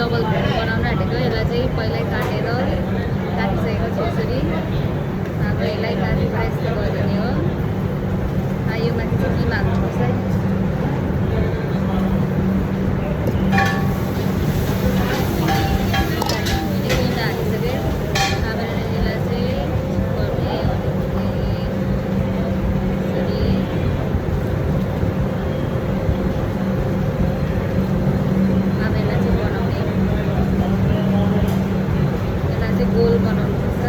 Double बनाउन आँटेको। यसलाई चाहिँ पहिल्यै काटिसकेको छु यसरी। अब यसलाई काटेर यस्तो गरिदिने हो। यो माथि चाहिँ किमा हाल्नुपर्छ है। किमा हालिसकेँ। अब यसलाई चाहिँ गर्ने यसरी। अब यसलाई चाहिँ बनाउने, यसलाई चाहिँ गोल बनाउनुपर्छ।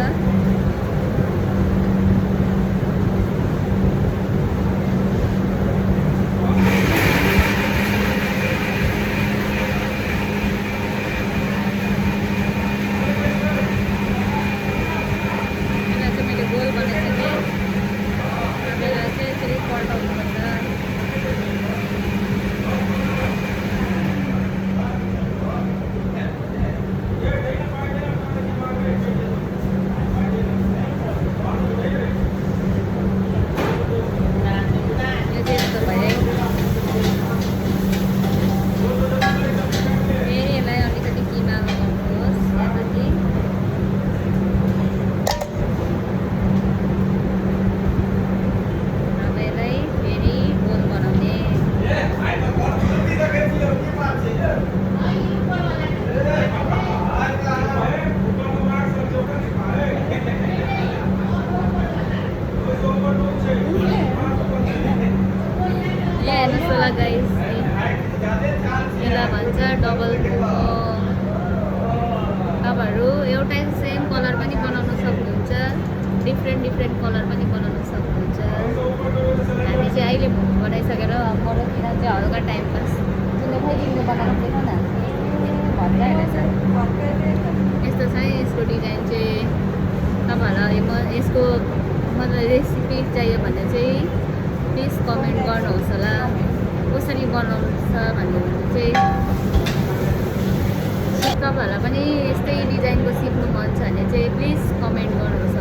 गाइस यसलाई भन्छ डबल मोमो। तपाईँहरू एउटै सेम कलर पनि बनाउन सक्नुहुन्छ, डिफ्रेन्ट कलर पनि बनाउन सक्नुहुन्छ। हामी चाहिँ अहिले मोमो बनाइसकेर बरुतिर चाहिँ हल्का टाइम पास तिमीले बनाउनु थिएन न भन्दा रहेछ। यस्तो छ यसको डिजाइन चाहिँ। तपाईँहरूलाई यसको मलाई रेसिपी चाहियो भने चाहिँ प्लिज कमेन्ट गर्नुहोस् होला। कसरी बनाउँछ भन्ने चाहिँ तपाईँहरूलाई पनि यस्तै डिजाइनको सिक्नु मन छ भने चाहिँ प्लिज कमेन्ट गर्नुहोस्।